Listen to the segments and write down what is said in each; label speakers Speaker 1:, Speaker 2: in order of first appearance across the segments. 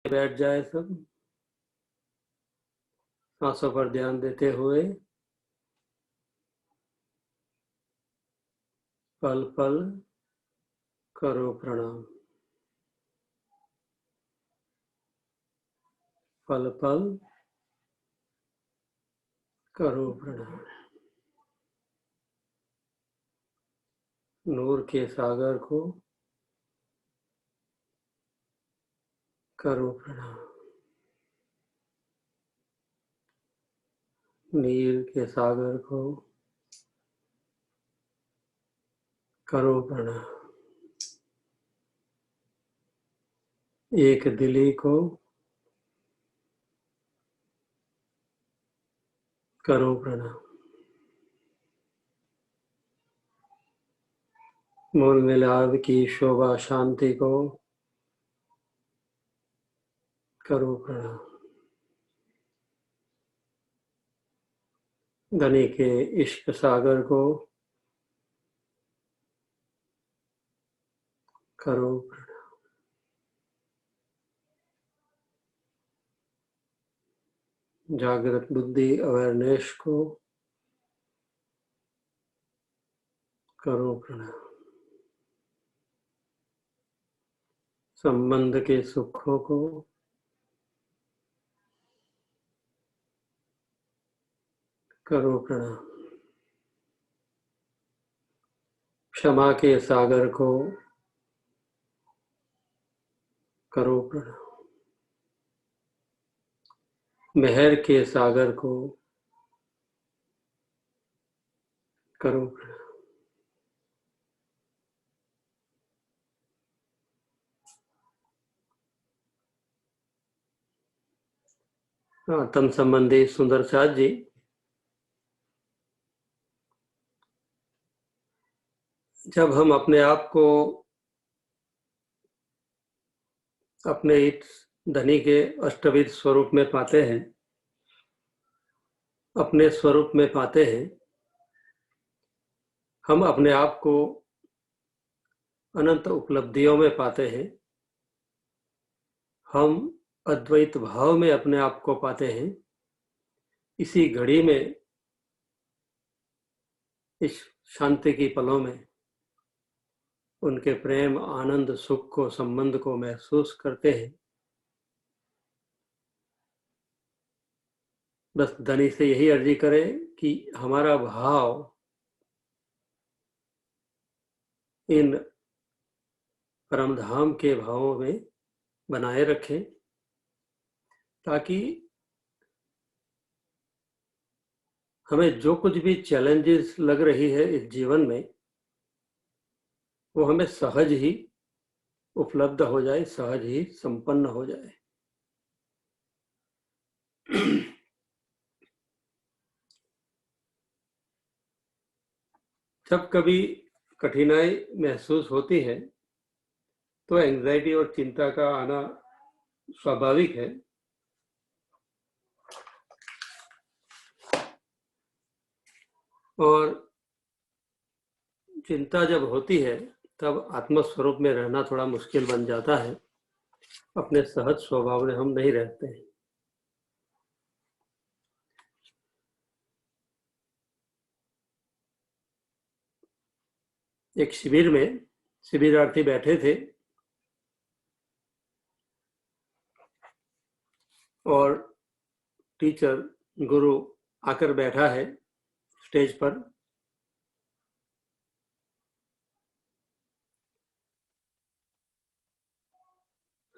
Speaker 1: बैठ जाए सब, सांसों पर ध्यान देते हुए पल पल करो प्रणाम। पल पल करो प्रणाम। नूर के सागर को करो प्रणाम। नीर के सागर को करो प्रणाम। एक दिली को करो प्रणाम। मूल मिलाप की शोभा शांति को करो प्रणाम। धनी के इश्क सागर को करो प्रणाम। जागृत बुद्धि अवेयरनेस को करो प्रणाम। संबंध के सुखों को करो प्रणाम। क्षमा के सागर को करो प्रणाम। मेहर के सागर को करो प्रणाम। आत्म संबंधी सुंदर साथ जी, जब हम अपने आप को अपने इस धनी के अष्टविध स्वरूप में पाते हैं, अपने स्वरूप में पाते हैं, हम अपने आप को अनंत उपलब्धियों में पाते हैं, हम अद्वैत भाव में अपने आप को पाते हैं। इसी घड़ी में, इस शांति की पलों में उनके प्रेम, आनंद, सुख को, संबंध को महसूस करते हैं। बस धनी से यही अर्जी करें कि हमारा भाव इन परमधाम के भावों में बनाए रखें, ताकि हमें जो कुछ भी चैलेंजेस लग रही है इस जीवन में, वो हमें सहज ही उपलब्ध हो जाए, सहज ही संपन्न हो जाए। जब कभी कठिनाई महसूस होती है तो एंजाइटी और चिंता का आना स्वाभाविक है। और चिंता जब होती है तब आत्मस्वरूप में रहना थोड़ा मुश्किल बन जाता है। अपने सहज स्वभाव में हम नहीं रहते हैं। एक शिविर में शिविरार्थी बैठे थे और टीचर, गुरु आकर बैठा है स्टेज पर।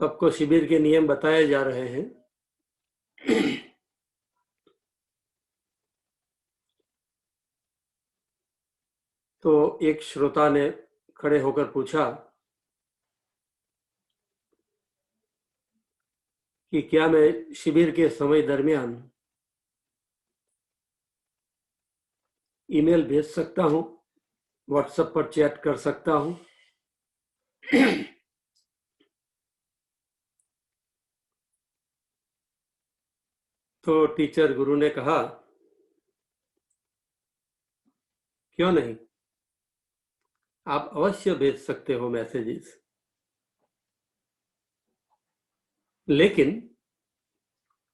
Speaker 1: सबको शिविर के नियम बताए जा रहे हैं। तो एक श्रोता ने खड़े होकर पूछा कि क्या मैं शिविर के समय दरमियान ईमेल भेज सकता हूं, व्हाट्सएप पर चैट कर सकता हूं? तो टीचर, गुरु ने कहा, क्यों नहीं, आप अवश्य भेज सकते हो मैसेजेस। लेकिन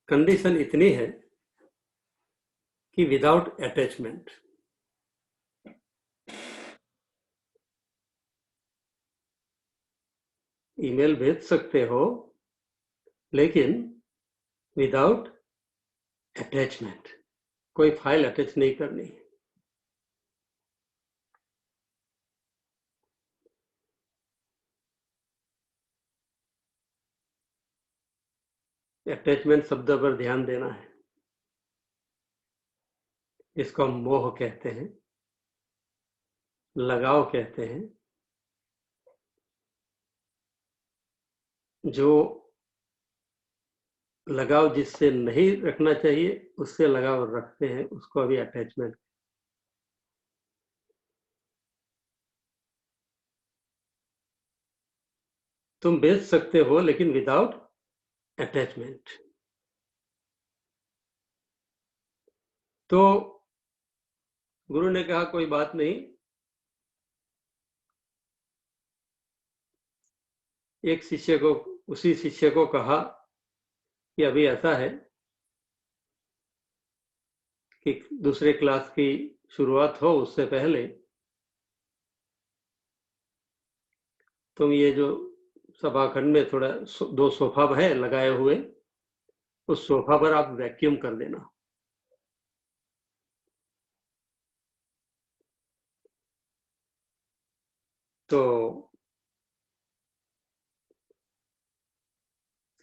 Speaker 1: कंडीशन इतनी है कि विदाउट अटैचमेंट। ईमेल भेज सकते हो लेकिन विदाउट अटैचमेंट, कोई फाइल अटैच नहीं करनी। अटैचमेंट शब्द पर ध्यान देना है। इसको हम मोह कहते हैं, लगाव कहते हैं। जो लगाव जिससे नहीं रखना चाहिए उससे लगाव रखते हैं, उसको अभी अटैचमेंट। तुम बेच सकते हो लेकिन विदाउट अटैचमेंट। तो गुरु ने कहा कोई बात नहीं, एक शिष्य को, उसी शिष्य को कहा कि अभी ऐसा है कि दूसरे क्लास की शुरुआत हो उससे पहले तुम ये जो सभाखंड में थोड़ा 2 सोफा है लगाए हुए, उस सोफा पर आप वैक्यूम कर देना। तो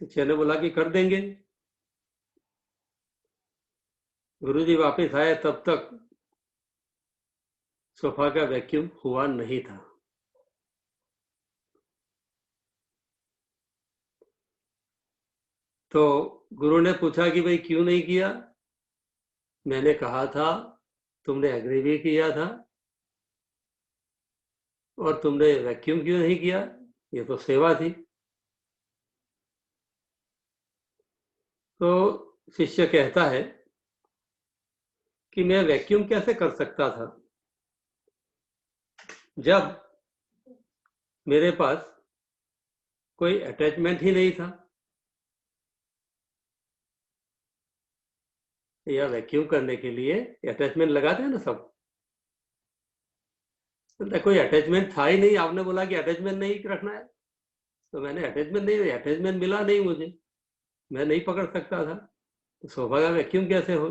Speaker 1: शिष्य ने बोला कि कर देंगे। गुरुजी वापस आए तब तक सोफा का वैक्यूम हुआ नहीं था। तो गुरु ने पूछा कि भाई क्यों नहीं किया? मैंने कहा था, तुमने एग्री भी किया था, और तुमने वैक्यूम क्यों नहीं किया? ये तो सेवा थी। तो शिष्य कहता है कि मैं वैक्यूम कैसे कर सकता था जब मेरे पास कोई अटैचमेंट ही नहीं था। या वैक्यूम करने के लिए अटैचमेंट लगाते हैं ना सब, तो कोई अटैचमेंट था ही नहीं। आपने बोला कि अटैचमेंट नहीं रखना है, तो मैंने अटैचमेंट नहीं, अटैचमेंट मिला नहीं मुझे, मैं नहीं पकड़ सकता था, तो सोफा का वैक्यूम कैसे हो?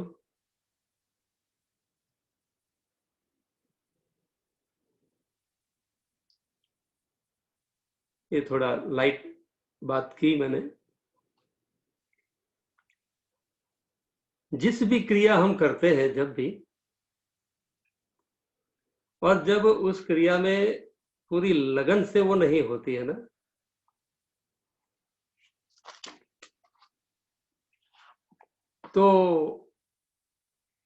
Speaker 1: ये थोड़ा लाइट बात की मैंने। जिस भी क्रिया हम करते हैं जब भी, और जब उस क्रिया में पूरी लगन से वो नहीं होती है ना, तो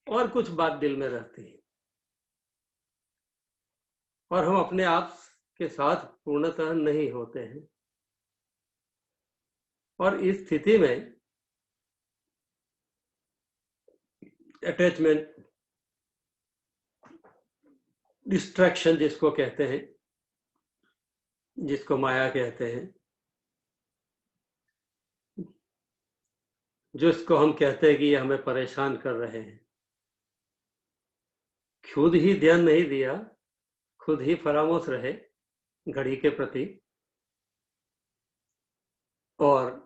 Speaker 1: और कुछ बात दिल में रहती है और हम अपने आप के साथ पूर्णतः नहीं होते हैं। और इस स्थिति में अटैचमेंट, डिस्ट्रैक्शन जिसको कहते हैं, जिसको माया कहते हैं, जिसको हम कहते हैं कि ये हमें परेशान कर रहे हैं, खुद ही ध्यान नहीं दिया, खुद ही फरामोश रहे घड़ी के प्रति, और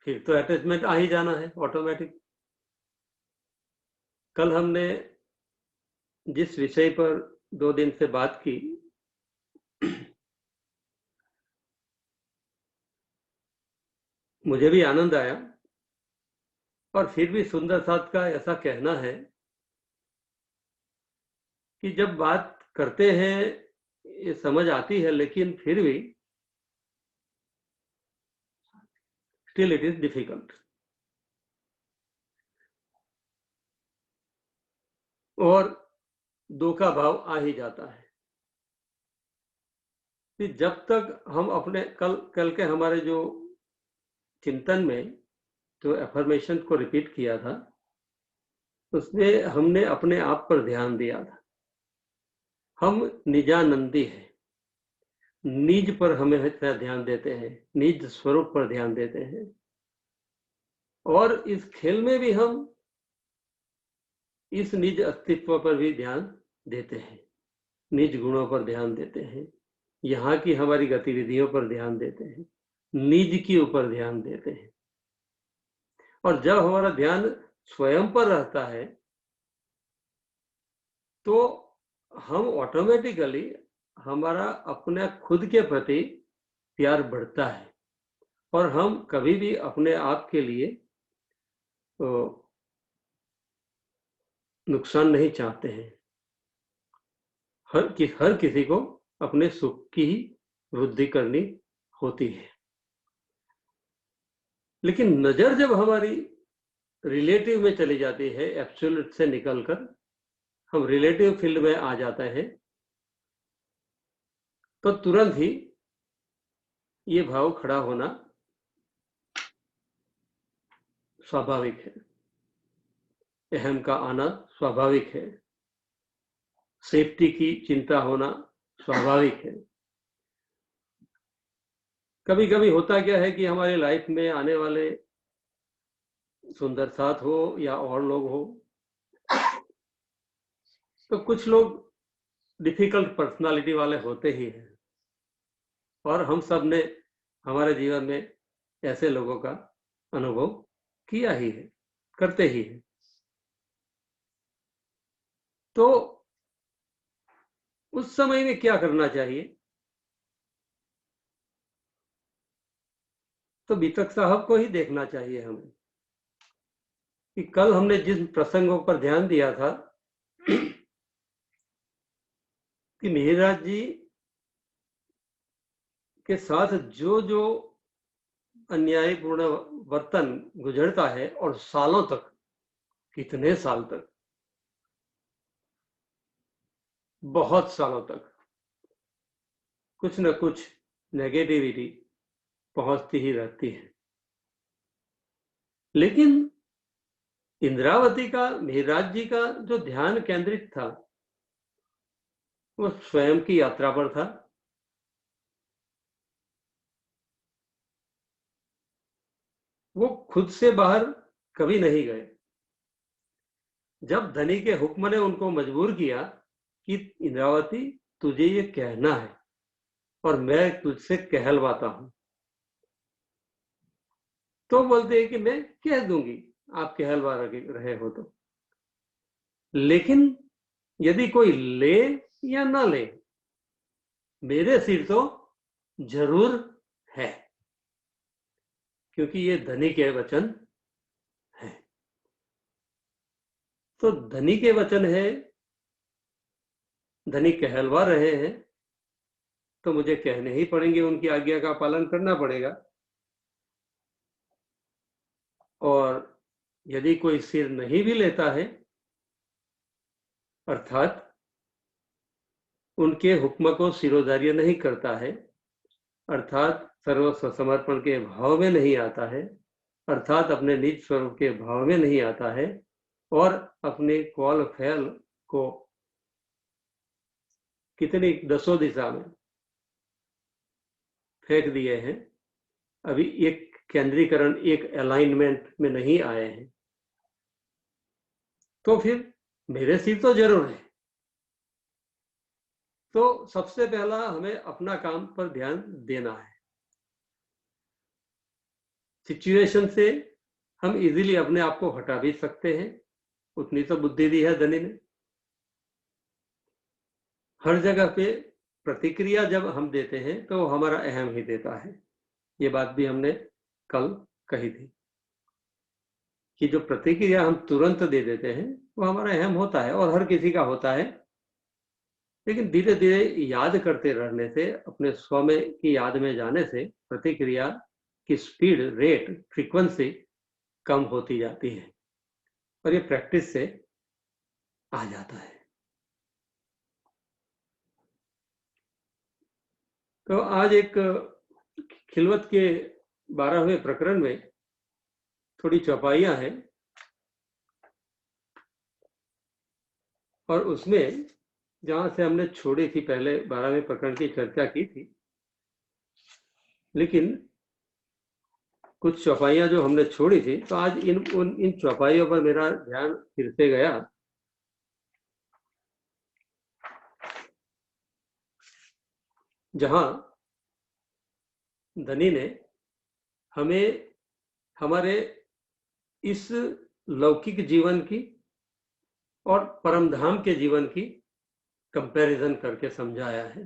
Speaker 1: फिर तो अटैचमेंट आ ही जाना है ऑटोमेटिक। कल हमने जिस विषय पर 2 दिन से बात की, मुझे भी आनंद आया, और फिर भी सुंदर साथ का ऐसा कहना है कि जब बात करते हैं ये समझ आती है, लेकिन फिर भी स्टिल इट इज डिफिकल्ट। और दो का भाव आ ही जाता है कि जब तक हम अपने कल के हमारे जो चिंतन में जो एफर्मेशन को रिपीट किया था, उसमें हमने अपने आप पर ध्यान दिया था। हम निजानंदी हैं, निज पर हमें इतना ध्यान देते हैं, निज स्वरूप पर ध्यान देते हैं। और इस खेल में भी हम इस निज अस्तित्व पर भी ध्यान देते हैं, निज गुणों पर ध्यान देते हैं, यहाँ की हमारी गतिविधियों पर ध्यान देते हैं, निज के ऊपर ध्यान देते हैं। और जब हमारा ध्यान स्वयं पर रहता है तो हम ऑटोमेटिकली, हमारा अपने खुद के प्रति प्यार बढ़ता है और हम कभी भी अपने आप के लिए तो नुकसान नहीं चाहते हैं। हर किसी को अपने सुख की ही वृद्धि करनी होती है। लेकिन नजर जब हमारी रिलेटिव में चली जाती है, एब्सोल्यूट से निकलकर हम रिलेटिव फील्ड में आ जाते हैं, तो तुरंत ही ये भाव खड़ा होना स्वाभाविक है, अहम का आना स्वाभाविक है, सेफ्टी की चिंता होना स्वाभाविक है। कभी कभी होता क्या है कि हमारी लाइफ में आने वाले सुंदर साथ हो या और लोग हो, तो कुछ लोग डिफिकल्ट पर्सनालिटी वाले होते ही हैं, और हम सब ने हमारे जीवन में ऐसे लोगों का अनुभव किया ही है, करते ही है। तो उस समय में क्या करना चाहिए? तो बीतक साहब को ही देखना चाहिए हमें कि कल हमने जिन प्रसंगों पर ध्यान दिया था कि मिहिरराज जी के साथ जो जो अन्यायपूर्ण वर्तन गुजरता है, और सालों तक, कितने साल तक, बहुत सालों तक कुछ न कुछ नेगेटिविटी पहुंचती ही रहती है। लेकिन इंद्रावती का, मिहिरराज जी का जो ध्यान केंद्रित था वो स्वयं की यात्रा पर था। वो खुद से बाहर कभी नहीं गए। जब धनी के हुक्म ने उनको मजबूर किया कि इंद्रावती तुझे ये कहना है और मैं तुझसे कहलवाता हूं, तो बोलते हैं कि मैं कह दूंगी, आप कहलवा रहे हो तो। लेकिन यदि कोई ले या ना ले, मेरे सिर तो जरूर है, क्योंकि ये धनी के वचन है। तो धनी के वचन है, धनी कहलवा रहे हैं, तो मुझे कहने ही पड़ेंगे, उनकी आज्ञा का पालन करना पड़ेगा। और यदि कोई सिर नहीं भी लेता है, अर्थात उनके हुक्म को सिरोधार्य नहीं करता है, अर्थात सर्वस्व समर्पण के भाव में नहीं आता है, अर्थात अपने निज स्वरूप के भाव में नहीं आता है, और अपने कॉल फैल को कितनी दसों दिशा में फेंक दिए हैं, अभी एक केंद्रीकरण, एक अलाइनमेंट में नहीं आए हैं, तो फिर मेरे सिर तो जरूर है। तो सबसे पहला हमें अपना काम पर ध्यान देना है। सिचुएशन से हम इजीली अपने आप को हटा भी सकते हैं, उतनी तो बुद्धि दी है धनी ने। हर जगह पे प्रतिक्रिया जब हम देते हैं तो हमारा अहम ही देता है। ये बात भी हमने कल कही थी कि जो प्रतिक्रिया हम तुरंत दे देते हैं वो हमारा अहम होता है, और हर किसी का होता है। लेकिन धीरे धीरे याद करते रहने से, अपने स्व में की याद में जाने से प्रतिक्रिया की स्पीड, रेट, फ्रीक्वेंसी कम होती जाती है, और ये प्रैक्टिस से आ जाता है। तो आज एक खिलवत के 12वें प्रकरण में थोड़ी चौपाइयां हैं, और उसमें जहां से हमने छोड़ी थी, पहले 12वें प्रकरण की चर्चा की थी, लेकिन कुछ चौपाइयां जो हमने छोड़ी थी, तो आज इन चौपाइयों पर मेरा ध्यान फिर से गया। जहां धनी ने हमें हमारे इस लौकिक जीवन की और परमधाम के जीवन की कंपैरिजन करके समझाया है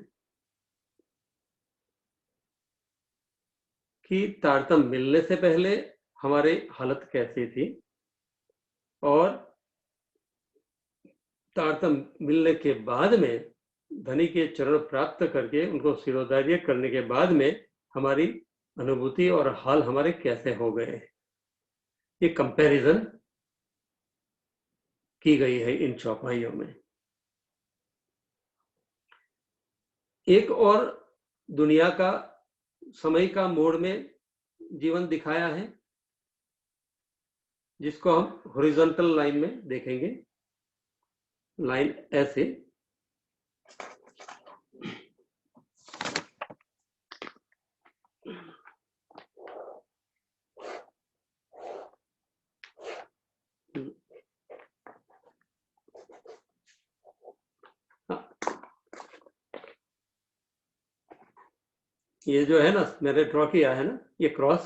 Speaker 1: कि तारतम्य मिलने से पहले हमारी हालत कैसी थी और तारतम्य मिलने के बाद में धनी के चरण प्राप्त करके उनको सिरोधार्य करने के बाद में हमारी अनुभूति और हाल हमारे कैसे हो गए, ये कंपैरिजन की गई है इन चौपाइयों में। एक और दुनिया का समय का मोड़ में जीवन दिखाया है, जिसको हम हॉरिजॉन्टल लाइन में देखेंगे, लाइन ऐसे। ये जो है ना, मैंने ड्रॉ किया है ना, ये क्रॉस।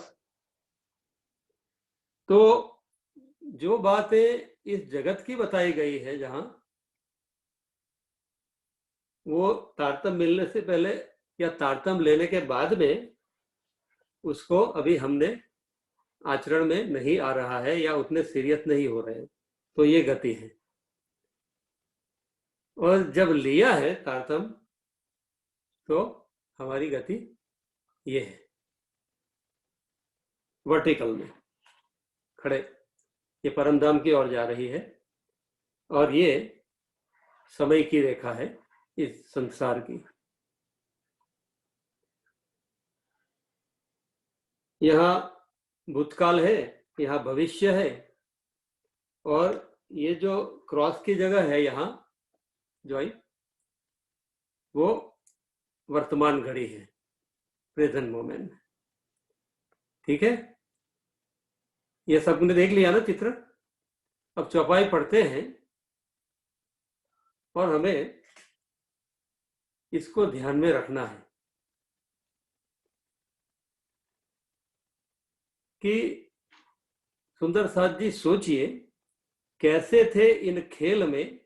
Speaker 1: तो जो बातें इस जगत की बताई गई है, जहां वो तारतम्य मिलने से पहले या तारतम्य लेने के बाद में उसको अभी हमने आचरण में नहीं आ रहा है या उतने सीरियस नहीं हो रहे, तो ये गति है। और जब लिया है तारतम्य, तो हमारी गति ये है, वर्टिकल में खड़े, ये परमधाम की ओर जा रही है। और ये समय की रेखा है इस संसार की। यहाँ भूतकाल है, यहाँ भविष्य है, और ये जो क्रॉस की जगह है यहाँ ज्वाइन, वो वर्तमान घड़ी है, प्रेजेंट मोमेंट। ठीक है, ये सबने देख लिया ना चित्र। अब चौपाई पढ़ते हैं और हमें इसको ध्यान में रखना है कि सुंदर साथ जी, सोचिए कैसे थे इन खेल में,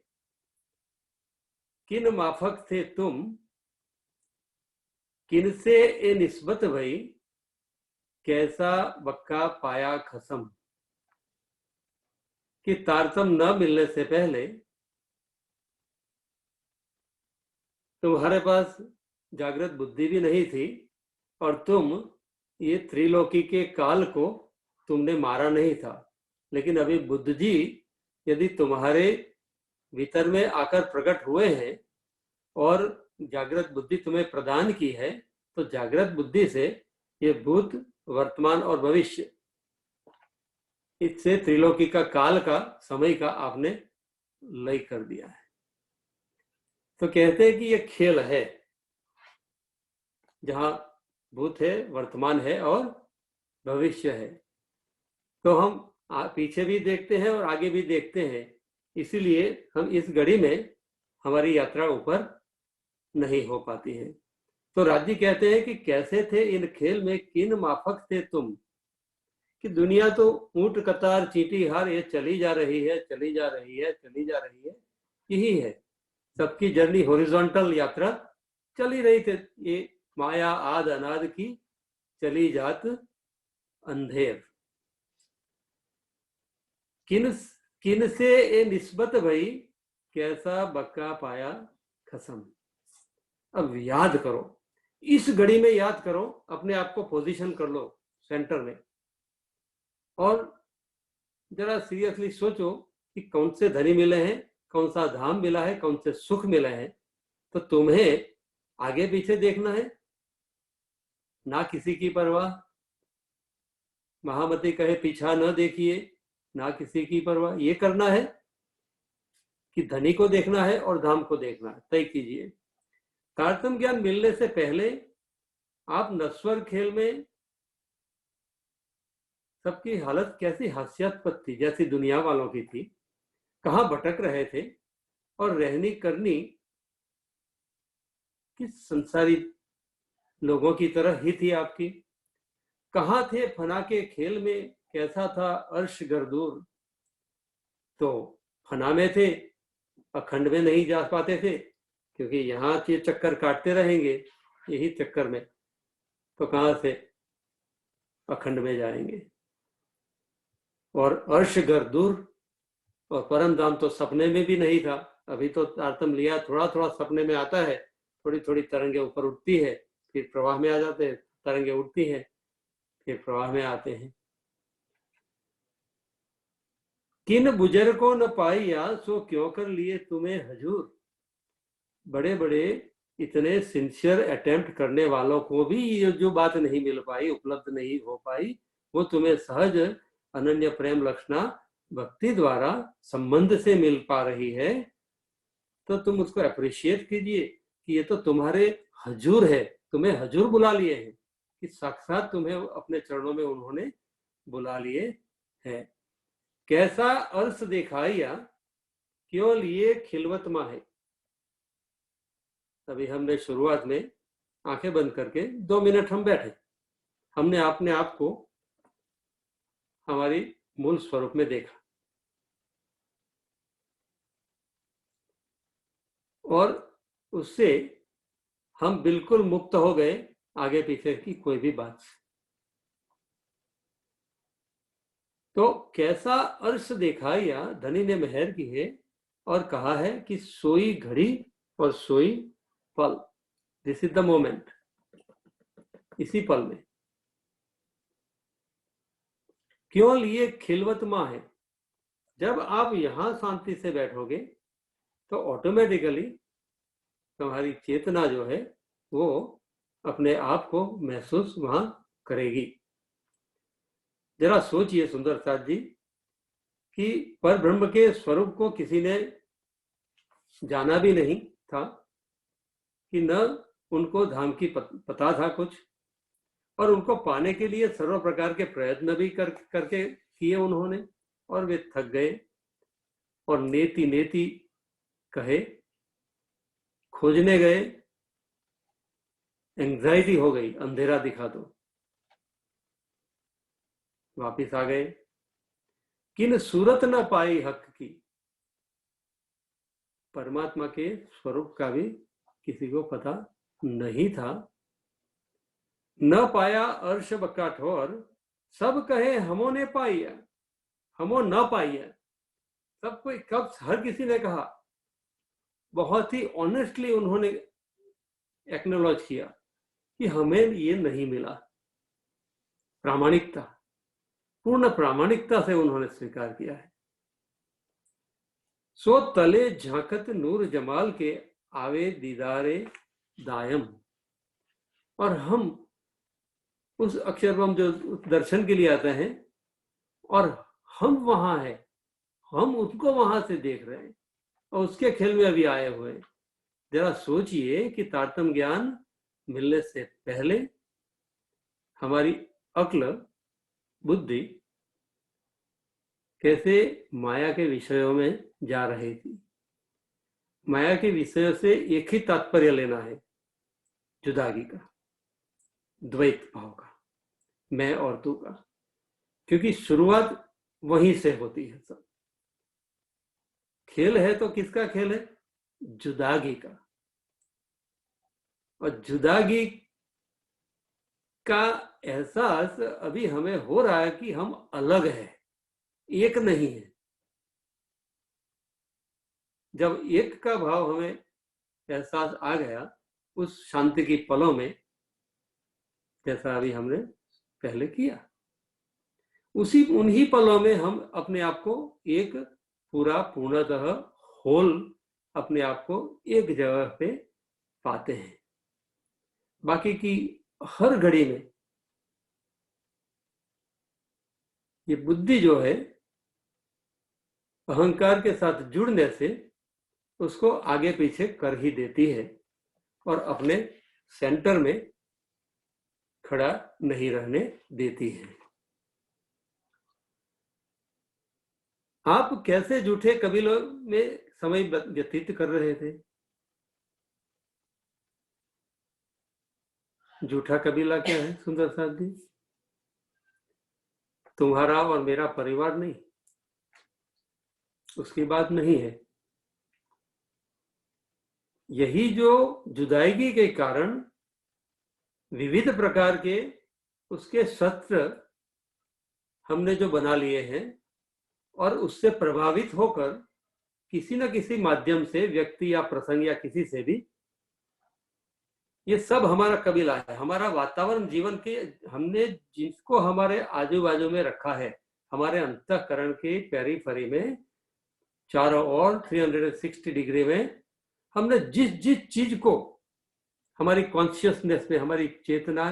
Speaker 1: किन माफक थे तुम, किनसे ए निस्बत भई, कैसा बक्का पाया खसम। कि तारतम्य न मिलने से पहले तुम्हारे पास जागृत बुद्धि भी नहीं थी, और तुम ये त्रिलोकी के काल को तुमने मारा नहीं था। लेकिन अभी बुद्ध जी यदि तुम्हारे भीतर में आकर प्रकट हुए हैं और जागृत बुद्धि तुम्हें प्रदान की है, तो जागृत बुद्धि से ये भूत, वर्तमान और भविष्य, इससे त्रिलोकी का काल का, समय का आपने लय कर दिया है। तो कहते हैं कि ये खेल है, जहां भूत है, वर्तमान है और भविष्य है। तो हम पीछे भी देखते हैं और आगे भी देखते हैं, इसीलिए हम इस घड़ी में हमारी यात्रा ऊपर नहीं हो पाती है। तो राजी कहते हैं कि कैसे थे इन खेल में, किन माफक थे तुम। कि दुनिया तो ऊंट कतार चींटी हार, ये चली जा रही है, चली जा रही है, चली जा रही है, यही है सबकी जर्नी, हॉरिजॉन्टल यात्रा चली रही थी। ये माया आद अनाद की चली जात अंधेर। किन से ए निस्बत भई, कैसा बक्का पाया खसम। अब याद करो, इस घड़ी में याद करो, अपने आप को पोजीशन कर लो सेंटर में, और जरा सीरियसली सोचो कि कौन से धनी मिले हैं, कौन सा धाम मिला है, कौन से सुख मिले हैं। तो तुम्हें आगे पीछे देखना है, ना किसी की परवाह। महामती कहे पीछा न देखिए, ना किसी की परवाह। ये करना है कि धनी को देखना है और धाम को देखना है, तय कीजिए। तारतम्य ज्ञान मिलने से पहले आप नश्वर खेल में सबकी हालत कैसी हास्यास्पद थी, जैसी दुनिया वालों की थी। कहाँ भटक रहे थे और रहनी करनी किस संसारी लोगों की तरह ही थी आपकी। कहाँ थे फना के खेल में, कैसा था अर्श गर्दूर। तो फना में थे, अखंड में नहीं जा पाते थे, क्योंकि यहाँ ये चक्कर काटते रहेंगे यही चक्कर में, तो कहाँ से अखंड में जाएंगे। और अर्श गर्दूर और परम धाम तो सपने में भी नहीं था। अभी तो तारतम लिया, थोड़ा थोड़ा सपने में आता है, थोड़ी थोड़ी तरंगे ऊपर उठती है, फिर प्रवाह में आ जाते हैं, तरंगे उठती हैं, फिर प्रवाह में आते हैं। किन बुजुर्गों न पाई या सो क्यों कर लिए तुम्हें हजूर। बड़े बड़े इतने सिंसियर अटेम्प्ट करने वालों को भी ये जो बात नहीं मिल पाई, उपलब्ध नहीं हो पाई, वो तुम्हें सहज अनन्य प्रेम लक्षणा भक्ति द्वारा संबंध से मिल पा रही है, तो तुम उसको अप्रिशिएट कीजिए कि ये तो तुम्हारे हजूर है, तुम्हें हजूर बुला लिए हैं, कि साक्षात तुम्हें अपने चरणों में उन्होंने बुला लिए हैं। कैसा अर्श दिखाइया क्यों लिए खिलवत माहे। तभी हमने शुरुआत में आंखें बंद करके 2 मिनट हम बैठे, हमने अपने आप को हमारी मूल स्वरूप में देखा, और उससे हम बिल्कुल मुक्त हो गए आगे पीछे की कोई भी बात से। तो कैसा अर्श देखा या धनी ने मेहर की है और कहा है कि सोई घड़ी और सोई पल, दिस इज द मोमेंट, इसी पल में क्यों लिए खिलवत माँ है। जब आप यहां शांति से बैठोगे तो ऑटोमेटिकली तुम्हारी चेतना जो है वो अपने आप को महसूस वहां करेगी। जरा सोचिए सुंदर साथ जी कि पर ब्रह्म के स्वरूप को किसी ने जाना भी नहीं था, कि न उनको धाम की पता था कुछ, और उनको पाने के लिए सर्व प्रकार के प्रयत्न भी करके किए उन्होंने, और वे थक गए और नेति नेति कहे खोजने गए, एंग्जाइटी हो गई, अंधेरा दिखा दो, वापिस आ गए। किन सूरत न पाई हक की। परमात्मा के स्वरूप का भी किसी को पता नहीं था। न पाया अर्श कठोर, सब कहे हमो ने पाइया, हमो न पाइया। सब कोई कब हर किसी ने कहा, बहुत ही ऑनेस्टली उन्होंने एक्नॉलेज किया कि हमें ये नहीं मिला। प्रामाणिकता, पूर्ण प्रामाणिकता से उन्होंने स्वीकार किया है। सो तले झांकत नूर जमाल के आवे दीदारे दायम। और हम उस अक्षरब्रह्म जो दर्शन के लिए आते हैं और हम वहां हैं, हम उसको वहां से देख रहे हैं और उसके खेल में अभी आए हुए हैं। जरा सोचिए कि तारतम्य ज्ञान मिलने से पहले हमारी अक्ल बुद्धि कैसे माया के विषयों में जा रही थी। माया के विषयों से एक ही तात्पर्य लेना है, जुदागी का, द्वैत भाव का, मैं और तू का, क्योंकि शुरुआत वहीं से होती है। सब खेल है तो किसका खेल है? जुदागी का। और जुदागी का एहसास अभी हमें हो रहा है कि हम अलग हैं, एक नहीं है। जब एक का भाव हमें एहसास आ गया उस शांति की पलों में, जैसा अभी हमने पहले किया, उसी उन्हीं पलों में हम अपने आप को एक पूरा पूर्णतः होल अपने आप को एक जगह पे पाते हैं। बाकी की हर घड़ी में ये बुद्धि जो है अहंकार के साथ जुड़ने से उसको आगे पीछे कर ही देती है और अपने सेंटर में खड़ा नहीं रहने देती है। आप कैसे झूठे कबीलों में समय व्यतीत कर रहे थे? झूठा कबीला क्या है सुंदर साथ जी? तुम्हारा और मेरा परिवार नहीं, उसकी बात नहीं है। यही जो जुदाईगी के कारण विविध प्रकार के उसके सत्र हमने जो बना लिए हैं और उससे प्रभावित होकर किसी न किसी माध्यम से, व्यक्ति या प्रसंग या किसी से भी, ये सब हमारा कबीला है। हमारा वातावरण जीवन के, हमने जिसको हमारे आजू बाजू में रखा है, हमारे अंतःकरण के पेरीफेरी में, चारों ओर 360 डिग्री में, हमने जिस जिस चीज को हमारी कॉन्शियसनेस में, हमारी चेतना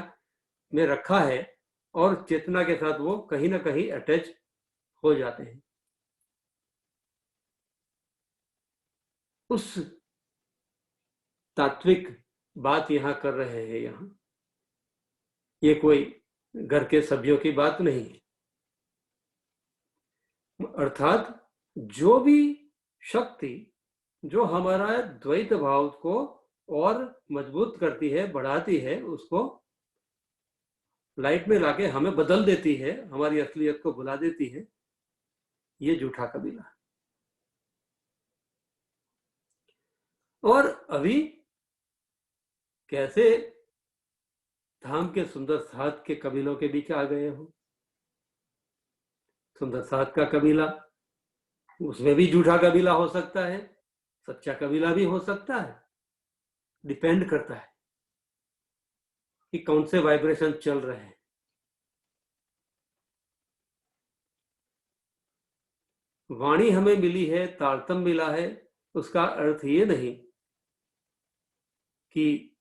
Speaker 1: में रखा है, और चेतना के साथ वो कहीं ना कहीं अटैच हो जाते हैं। उस तात्विक बात यहां कर रहे हैं। यहां ये कोई घर के सभ्यों की बात नहीं है। अर्थात जो भी शक्ति जो हमारा द्वैत भाव को और मजबूत करती है, बढ़ाती है, उसको लाइट में लाके हमें बदल देती है, हमारी असलियत को भुला देती है, ये झूठा कबीला। और अभी कैसे धाम के सुंदर साथ के कबीलों के बीच आ गए हो? सुंदर साथ का कबीला, उसमें भी झूठा कबीला हो सकता है, सच्चा कबीला भी हो सकता है। डिपेंड करता है कि कौन से वाइब्रेशन चल रहे हैं। वाणी हमें मिली है, तारतम्य मिला है, उसका अर्थ ये नहीं कि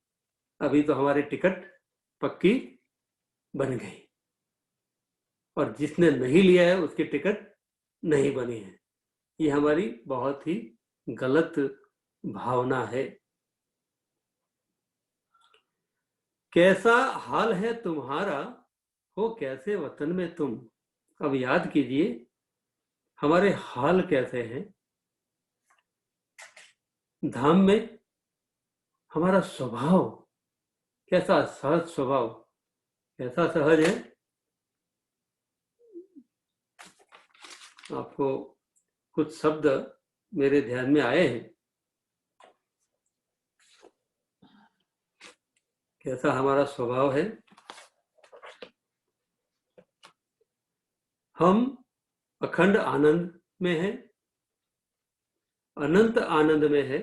Speaker 1: अभी तो हमारी टिकट पक्की बन गई, और जिसने नहीं लिया है उसकी टिकट नहीं बनी है। ये हमारी बहुत ही गलत भावना है। कैसा हाल है तुम्हारा, हो कैसे वतन में तुम। अब याद कीजिए हमारे हाल कैसे हैं। धाम में हमारा स्वभाव कैसा, सहज स्वभाव कैसा सहज है। आपको कुछ शब्द मेरे ध्यान में आए हैं। कैसा हमारा स्वभाव है। हम अखंड आनंद में हैं, अनंत आनंद में है,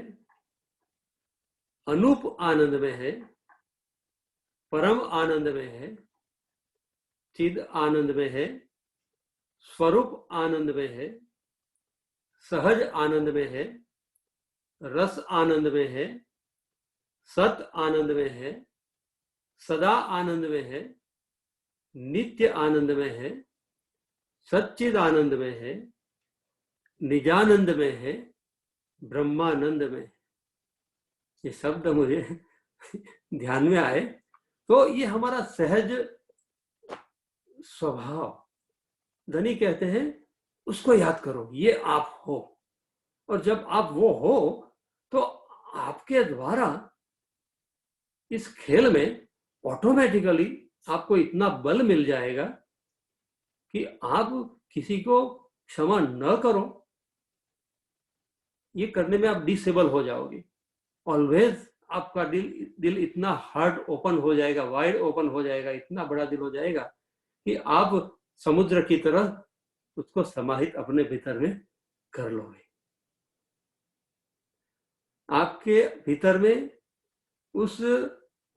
Speaker 1: अनूप आनंद में है, परम आनंद में है, चिद आनंद में है, स्वरूप आनंद में है, सहज आनंद में है, रस आनंद में है, सत आनंद में है, सदा आनंद में है, नित्य आनंद में है, सच्चिद आनंद में है, निजानंद में है, ब्रह्मानंद में है। ये शब्द मुझे ध्यान में आए तो ये हमारा सहज स्वभाव। धनी कहते हैं उसको याद करो, ये आप हो। और जब आप वो हो तो आपके द्वारा इस खेल में ऑटोमेटिकली आपको इतना बल मिल जाएगा कि आप किसी को क्षमा न करो, ये करने में आप डिसेबल हो जाओगे। ऑलवेज आपका दिल इतना हार्ड ओपन हो जाएगा, वाइड ओपन हो जाएगा, इतना बड़ा दिल हो जाएगा कि आप समुद्र की तरह उसको समाहित अपने भीतर में कर लोगे। आपके भीतर में उस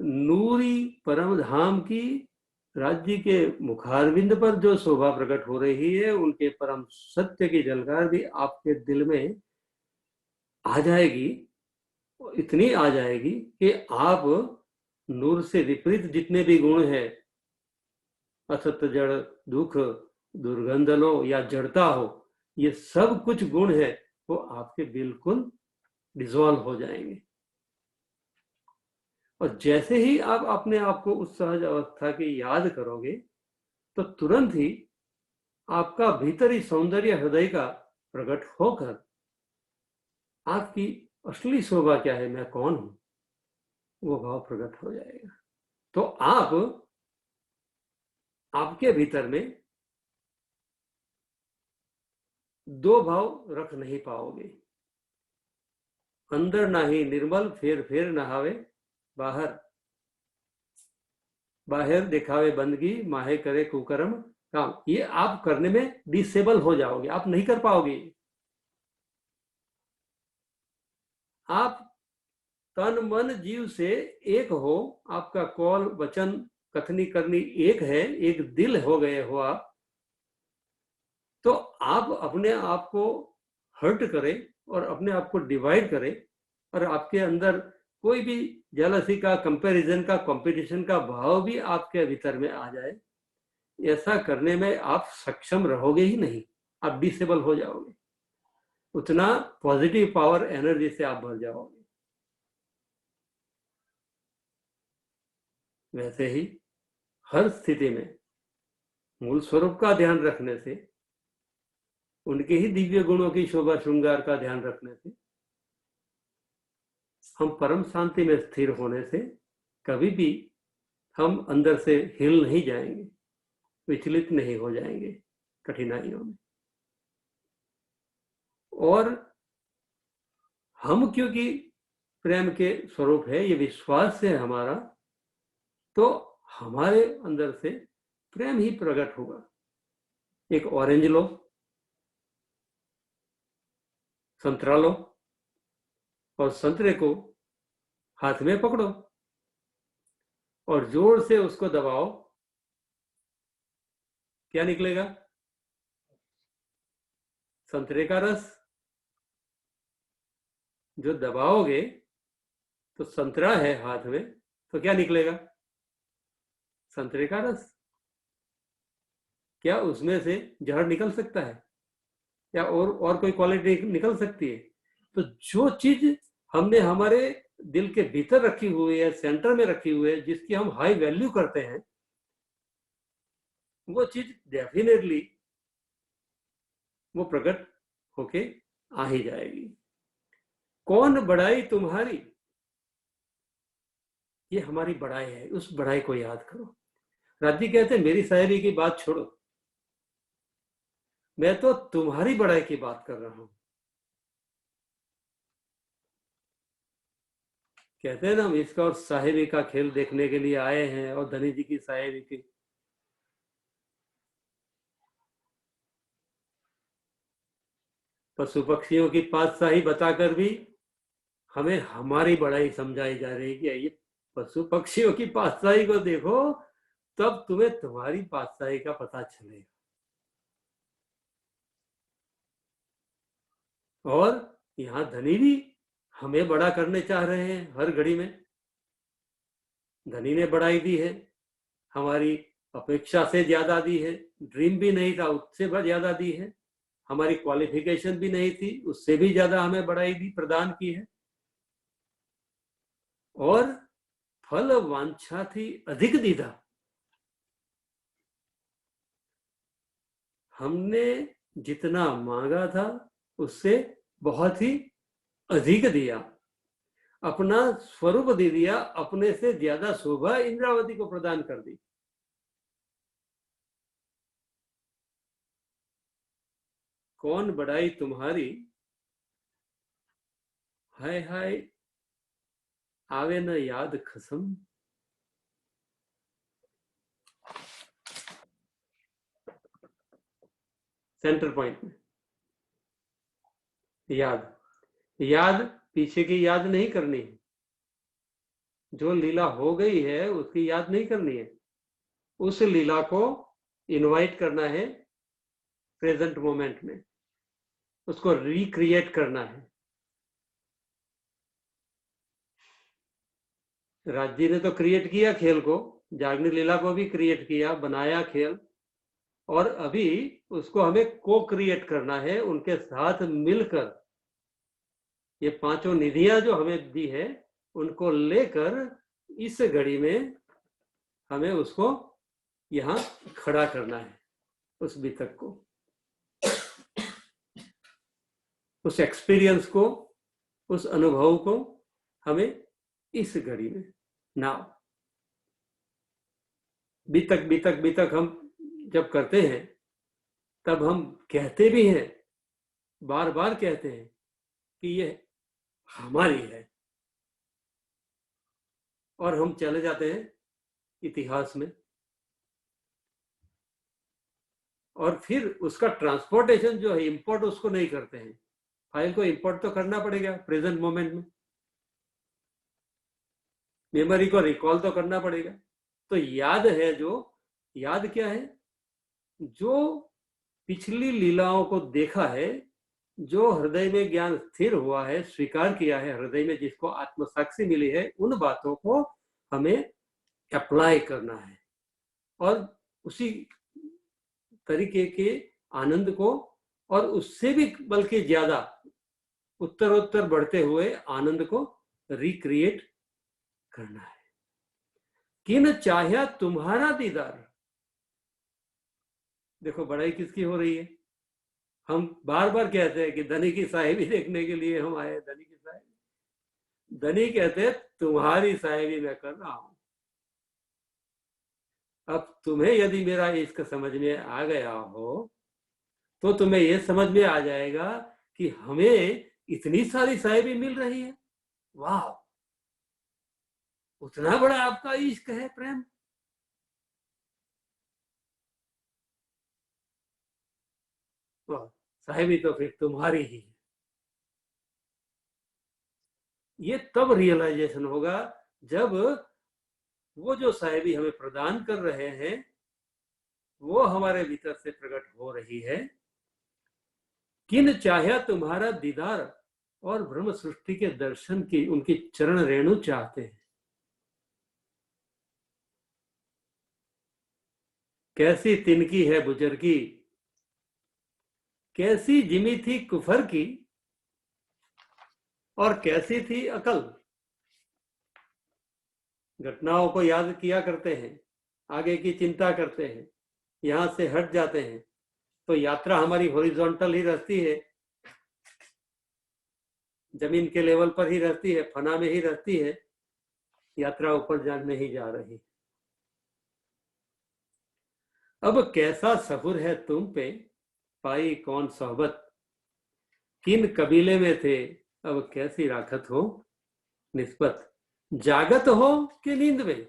Speaker 1: नूरी परम धाम की राज्य के मुखारविंद पर जो शोभा प्रकट हो रही है, उनके परम सत्य की झलकार भी आपके दिल में आ जाएगी। इतनी आ जाएगी कि आप नूर से विपरीत जितने भी गुण हैं, असत, जड़, दुख, दुर्गंध लो या जड़ता हो, ये सब कुछ गुण है वो आपके बिल्कुल डिसॉल्व हो जाएंगे। और जैसे ही आप अपने आप को उस सहज अवस्था की याद करोगे तो तुरंत ही आपका भीतरी सौंदर्य हृदय का प्रकट होकर आपकी असली शोभा क्या है, मैं कौन हूं, वो भाव प्रकट हो जाएगा। तो आपके भीतर में दो भाव रख नहीं पाओगे। अंदर नाही निर्मल फेर फेर नहावे बाहर, बाहर दिखावे बंदगी माहे करे कुकर्म काम। ये आप करने में डिसेबल हो जाओगे, आप नहीं कर पाओगे। आप तन मन जीव से एक हो, आपका कौल वचन कथनी करनी एक है, एक दिल हो गए हो आप, तो आप अपने आप को हर्ट करें और अपने आप को डिवाइड करें और आपके अंदर कोई भी जेलसी का, कंपैरिजन का, कंपटीशन का भाव भी आपके भीतर में आ जाए, ऐसा करने में आप सक्षम रहोगे ही नहीं, आप डिसेबल हो जाओगे। उतना पॉजिटिव पावर एनर्जी से आप भर जाओगे। वैसे ही हर स्थिति में मूल स्वरूप का ध्यान रखने से, उनके ही दिव्य गुणों की शोभा श्रृंगार का ध्यान रखने से, हम परम शांति में स्थिर होने से कभी भी हम अंदर से हिल नहीं जाएंगे, विचलित नहीं हो जाएंगे कठिनाइयों में। और हम क्योंकि प्रेम के स्वरूप है, ये विश्वास है हमारा, तो हमारे अंदर से प्रेम ही प्रकट होगा। एक ऑरेंज लो, संतरा लो और संतरे को हाथ में पकड़ो और जोर से उसको दबाओ, क्या निकलेगा? संतरे का रस। जो दबाओगे तो संतरा है हाथ में, तो क्या निकलेगा? संतरे का रस। क्या उसमें से जहर निकल सकता है या और कोई क्वालिटी निकल सकती है? तो जो चीज हमने हमारे दिल के भीतर रखी हुई है, सेंटर में रखी हुई है, जिसकी हम हाई वैल्यू करते हैं, वो चीज डेफिनेटली वो प्रकट होके आ ही जाएगी। कौन बढ़ाई तुम्हारी, ये हमारी बढ़ाई है, उस बढ़ाई को याद करो। राजी कहते हैं मेरी शायरी की बात छोड़ो, मैं तो तुम्हारी बढ़ाई की बात कर रहा हूं। कहते हैं ना, हम इसका और साहेबी का खेल देखने के लिए आए हैं और धनी जी की साहेबी की। पशु पक्षियों की पातशाही बताकर भी हमें हमारी बढ़ाई समझाई जा रही है कि ये पशु पक्षियों की पातशाही को देखो, तब तुम्हें तुम्हारी पातशाही का पता चलेगा। और यहाँ धनी भी हमें बड़ा करने चाह रहे हैं हर घड़ी में। धनी ने बढ़ाई दी है, हमारी अपेक्षा से ज्यादा दी है, ड्रीम भी नहीं था उससे ज्यादा दी है, हमारी क्वालिफिकेशन भी नहीं थी उससे भी ज्यादा हमें बढ़ाई दी, प्रदान की है। और फल वांछा थी अधिक दीदा, हमने जितना मांगा था उससे बहुत ही अधिक दिया, अपना स्वरूप दे दिया, अपने से ज्यादा शोभा इंद्रावती को प्रदान कर दी। कौन बढ़ाई तुम्हारी, हाय हाय आवे न याद खसम। सेंटर पॉइंट में याद, याद पीछे की याद नहीं करनी है, जो लीला हो गई है उसकी याद नहीं करनी है, उस लीला को इनवाइट करना है प्रेजेंट मोमेंट में, उसको रिक्रिएट करना है। राज जी ने तो क्रिएट किया खेल को, जागनी लीला को भी क्रिएट किया, बनाया खेल, और अभी उसको हमें को क्रिएट करना है उनके साथ मिलकर। ये पांचों निधियां जो हमें दी है उनको लेकर इस घड़ी में हमें उसको यहाँ खड़ा करना है, उस बीतक को, उस एक्सपीरियंस को, उस अनुभव को हमें इस घड़ी में नाउ बीतक बीतक बीतक हम जब करते हैं तब हम कहते भी हैं, बार बार कहते हैं कि ये हमारी है, और हम चले जाते हैं इतिहास में, और फिर उसका ट्रांसपोर्टेशन जो है, इंपोर्ट उसको नहीं करते हैं। फाइल को इंपोर्ट तो करना पड़ेगा प्रेजेंट मोमेंट में, मेमोरी को रिकॉल तो करना पड़ेगा। तो याद है, जो याद क्या है, जो पिछली लीलाओं को देखा है, जो हृदय में ज्ञान स्थिर हुआ है, स्वीकार किया है हृदय में, जिसको आत्मसाक्षी मिली है, उन बातों को हमें अप्लाई करना है, और उसी तरीके के आनंद को, और उससे भी बल्कि ज्यादा उत्तरोत्तर बढ़ते हुए आनंद को रिक्रिएट करना है। किन चाह्या तुम्हारा दीदार। देखो बड़ाई किसकी हो रही है, हम बार बार कहते हैं कि धनी की साहिबी देखने के लिए हम आए, धनी की साहिबी। धनी कहते हैं तुम्हारी साहिबी मैं कर रहा हूं। अब तुम्हें यदि मेरा इश्क समझ में आ गया हो तो तुम्हें यह समझ में आ जाएगा कि हमें इतनी सारी साहिबी मिल रही है। वाह, उतना बड़ा आपका इश्क है, प्रेम। वाह, साहिबी तो फिर तुम्हारी ही है। ये तब रियलाइजेशन होगा जब वो जो साहिबी हमें प्रदान कर रहे हैं वो हमारे भीतर से प्रकट हो रही है। किन चाह्या तुम्हारा दीदार, और ब्रह्म सृष्टि के दर्शन की उनकी चरण रेणु चाहते हैं। कैसी तिनकी है बुजुर्गी, कैसी जिमी थी कुफर की, और कैसी थी अकल। घटनाओं को याद किया करते हैं, आगे की चिंता करते हैं, यहां से हट जाते हैं, तो यात्रा हमारी हॉरिजॉन्टल ही रहती है, जमीन के लेवल पर ही रहती है, फना में ही रहती है, यात्रा ऊपर जा नहीं जा रही। अब कैसा सहुर है तुम पे, पाई कौन सोहबत, किन कबीले में थे, अब कैसी राखत हो निस्बत। जागत हो कि नींद में,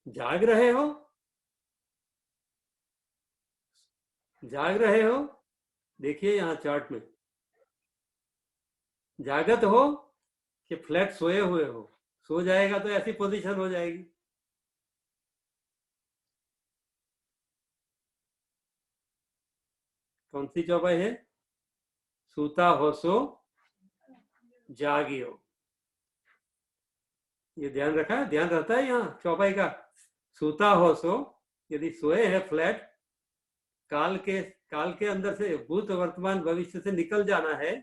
Speaker 1: जाग रहे हो, जाग रहे हो। देखिए यहां चार्ट में, जागत हो कि फ्लैट सोए हुए हो। सो जाएगा तो ऐसी पोजीशन हो जाएगी। कौन सी चौपाई है, सूता हो सो जागियो। ये ध्यान रखा है, ध्यान रहता है यहाँ चौपाई का। सूता हो सो, यदि सोए है फ्लैट, काल के अंदर से भूत वर्तमान भविष्य से निकल जाना है,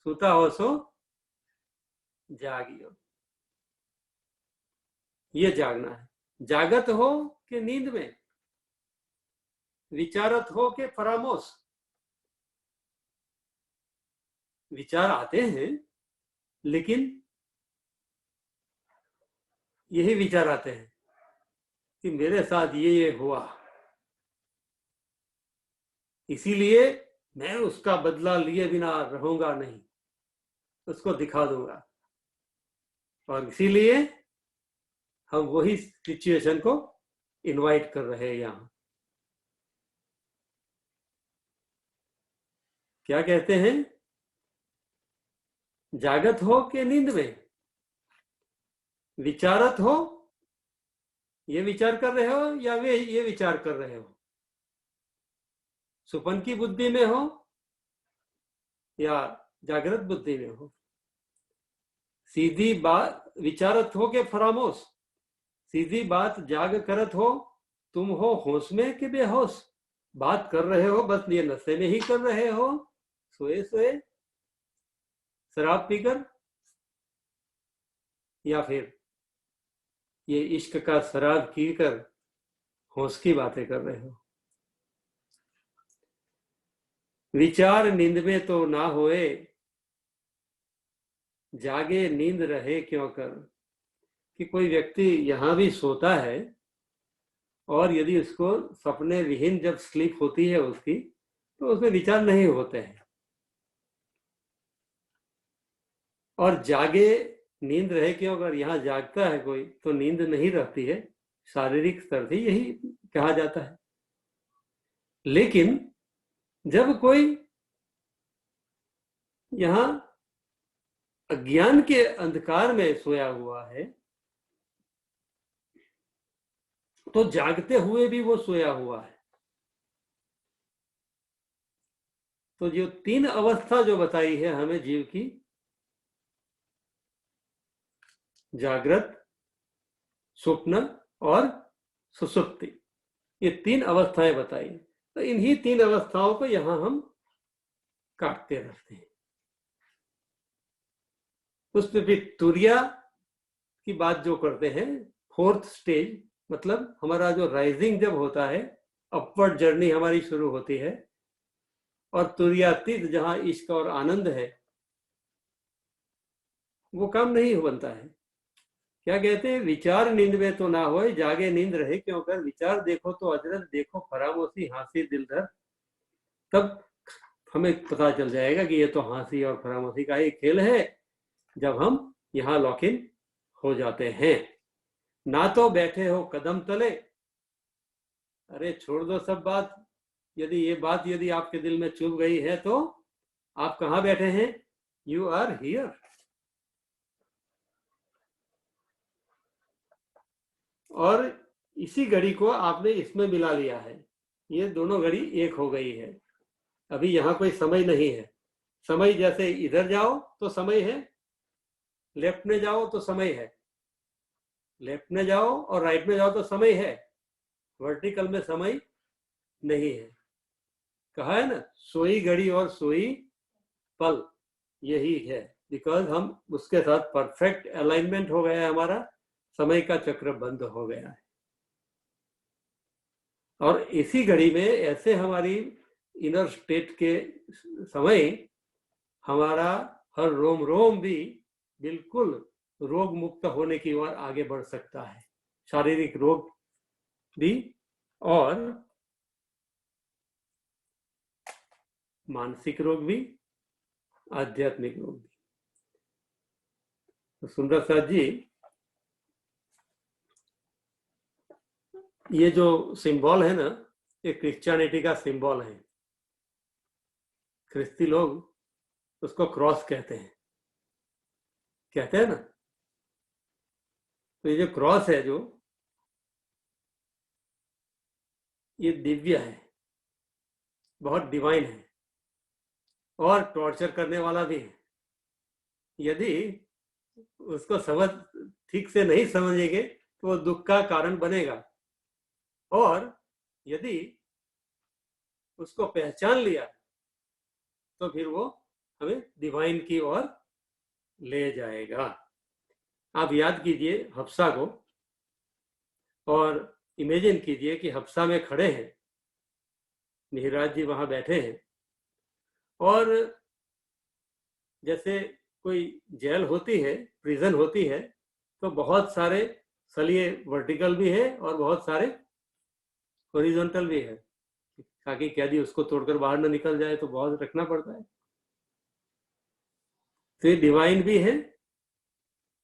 Speaker 1: सूता हो सो जागियो, ये जागना है। जागत हो कि नींद में, विचारत हो के परामोश। विचार आते हैं, लेकिन यही विचार आते हैं कि मेरे साथ ये हुआ, इसीलिए मैं उसका बदला लिए बिना रहूंगा नहीं, उसको दिखा दूंगा। और इसीलिए हम वही सिचुएशन को इनवाइट कर रहे हैं। यहां क्या कहते हैं, जागत हो कि नींद में, विचारत हो, ये विचार कर रहे हो या वे ये विचार कर रहे हो, सुपन की बुद्धि में हो या जागृत बुद्धि में हो। सीधी बात विचारत हो के फरामोश, सीधी बात जाग करत हो, तुम हो होश में कि बेहोश। बात कर रहे हो बस ये नशे में ही कर रहे हो, सोए सोए शराब पीकर, या फिर ये इश्क का शराब पीकर होश की बातें कर रहे हो। विचार नींद में तो ना होए, जागे नींद रहे क्यों कर। कि कोई व्यक्ति यहां भी सोता है और यदि उसको सपने विहीन जब स्लीप होती है उसकी, तो उसमें विचार नहीं होते हैं। और जागे नींद रहे क्यों, अगर यहाँ जागता है कोई तो नींद नहीं रहती है, शारीरिक स्तर से यही कहा जाता है। लेकिन जब कोई यहाँ अज्ञान के अंधकार में सोया हुआ है, तो जागते हुए भी वो सोया हुआ है। तो जो तीन अवस्था जो बताई है हमें जीव की, जागृत, स्वप्न और सुषुप्ति, ये तीन अवस्थाएं बताई। तो इन्हीं तीन अवस्थाओं को यहां हम काटते रहते हैं। उसमें भी तुरिया की बात जो करते हैं, फोर्थ स्टेज, मतलब हमारा जो राइजिंग जब होता है, अपवर्ड जर्नी हमारी शुरू होती है, और तुरियातीत जहां इश्क और आनंद है, वो काम नहीं बनता है। क्या कहते हैं, विचार नींद में तो ना होए, जागे नींद रहे क्यों कर। विचार देखो तो अजरत, देखो फरामोशी, हंसी दिल धर। तब हमें पता चल जाएगा कि ये तो हंसी और फरामोशी का ही खेल है, जब हम यहाँ लॉक इन हो जाते हैं। ना तो बैठे हो कदम तले, अरे छोड़ दो सब बात। यदि ये बात यदि आपके दिल में चुभ गई है तो आप कहाँ बैठे हैं, यू आर हियर। और इसी घड़ी को आपने इसमें मिला लिया है, ये दोनों घड़ी एक हो गई है। अभी यहाँ कोई समय नहीं है। समय जैसे इधर जाओ तो समय है, लेफ्ट में जाओ तो समय है, लेफ्ट में जाओ और राइट में जाओ तो समय है, वर्टिकल में समय नहीं है। कहा है ना, सोई घड़ी और सोई पल, यही है। बिकॉज हम उसके साथ परफेक्ट अलाइनमेंट हो गया है, हमारा समय का चक्र बंद हो गया है। और इसी घड़ी में ऐसे हमारी इनर स्टेट के समय हमारा हर रोम रोम भी बिल्कुल रोग मुक्त होने की ओर आगे बढ़ सकता है। शारीरिक रोग भी और मानसिक रोग भी, आध्यात्मिक रोग भी। तो सुंदर साथ जी, ये जो सिंबल है ना, ये क्रिश्चियनिटी का सिंबल है। ख्रिस्ती लोग उसको क्रॉस कहते हैं ना। तो ये जो क्रॉस है, जो ये दिव्य है, बहुत डिवाइन है, और टॉर्चर करने वाला भी है। यदि उसको समझ ठीक से नहीं समझेंगे तो वो दुख का कारण बनेगा, और यदि उसको पहचान लिया तो फिर वो हमें डिवाइन की ओर ले जाएगा। आप याद कीजिए हफ्सा को, और इमेजिन कीजिए कि हफ्सा में खड़े हैं, मिहिराज जी वहां बैठे हैं, और जैसे कोई जेल होती है, प्रिजन होती है, तो बहुत सारे सलिए वर्टिकल भी है और बहुत सारे हॉरिजॉन्टल भी है, ताकि कैदी उसको तोड़कर बाहर ना निकल जाए, तो बहुत रखना पड़ता है। तो ये डिवाइन भी है।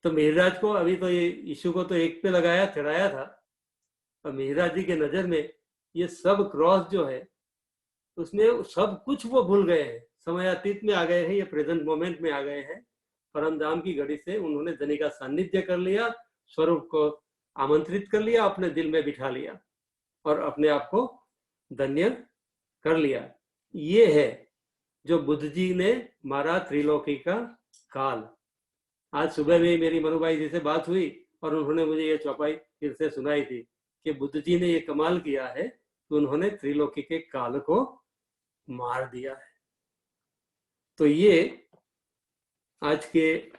Speaker 1: तो मिहिराज को अभी तो ये इशू को तो एक पे लगाया, चढ़ाया था, और मिहिराज जी के नजर में ये सब क्रॉस जो है, उसमें सब कुछ वो भूल गए हैं, समयातीत में आ गए हैं, ये प्रेजेंट मोमेंट में आ गए हैं। परमधाम की घड़ी से उन्होंने धनी का सानिध्य कर लिया, स्वरूप को आमंत्रित कर लिया, अपने दिल में बिठा लिया और अपने आप को धन्य कर लिया। ये है जो बुद्ध जी ने मारा त्रिलोकी का काल। आज सुबह में मेरी मनुभाई जी से बात हुई और उन्होंने मुझे ये चौपाई फिर से सुनाई थी कि बुद्ध जी ने ये कमाल किया है कि उन्होंने त्रिलोकी के काल को मार दिया है। तो ये आज के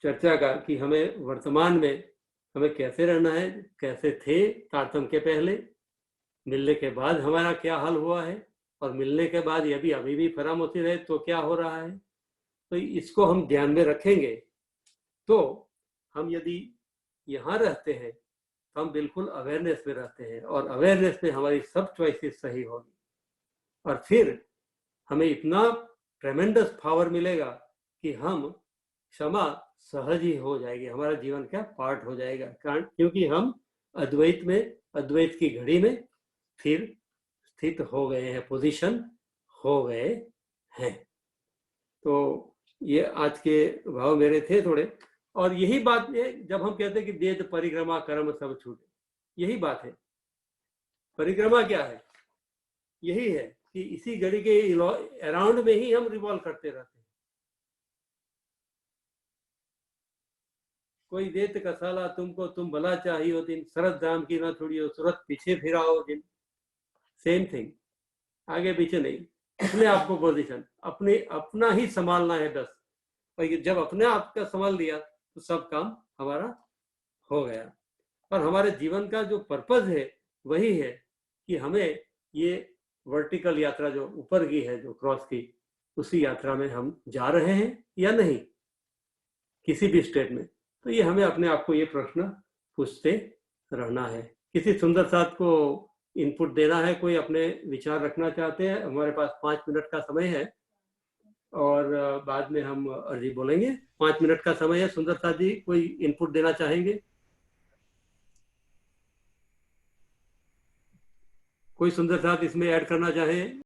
Speaker 1: चर्चा का कि हमें वर्तमान में हमें कैसे रहना है, कैसे थे तारतम्य के पहले, मिलने के बाद हमारा क्या हाल हुआ है, और मिलने के बाद यदि अभी भी फराम होती रहे तो क्या हो रहा है। तो इसको हम ध्यान में रखेंगे तो हम यदि यहाँ रहते हैं तो हम बिल्कुल अवेयरनेस में रहते हैं, और अवेयरनेस में हमारी सब चॉइसेस सही होगी, और फिर हमें इतना ट्रेमेंडस पावर मिलेगा कि हम क्षमा सहज ही हो जाएगी, हमारा जीवन का पार्ट हो जाएगा, कारण क्योंकि हम अद्वैत में, अद्वैत की घड़ी में फिर स्थित हो गए हैं, पोजीशन हो गए हैं। तो ये आज के भाव मेरे थे थोड़े, और यही बात है जब हम कहते हैं कि देह परिक्रमा कर्म सब छूटे, यही बात है। परिक्रमा क्या है? यही है कि इसी घड़ी के अराउंड में ही हम रिवॉल्व करते रहते हैं। कोई देत का साला तुमको तुम भला चाहिए दिन, शरद राम की ना छोड़ियो सूरत पीछे फिराओ दिन। सेम थिंग, आगे पीछे नहीं, अपने आप को पोजीशन अपने अपना ही संभालना है बस। और जब अपने आप का संभाल लिया तो सब काम हमारा हो गया। और हमारे जीवन का जो पर्पज है वही है कि हमें ये वर्टिकल यात्रा जो ऊपर की है, जो क्रॉस की, उसी यात्रा में हम जा रहे हैं या नहीं, किसी भी स्टेट में। तो ये हमें अपने आप को ये प्रश्न पूछते रहना है। किसी सुंदर साथ को इनपुट देना है, कोई अपने विचार रखना चाहते हैं? हमारे पास 5 मिनट का समय है, और बाद में हम अर्जी बोलेंगे। 5 मिनट का समय है। सुंदर साथ जी कोई इनपुट देना चाहेंगे? कोई सुंदर साथ इसमें ऐड करना चाहे?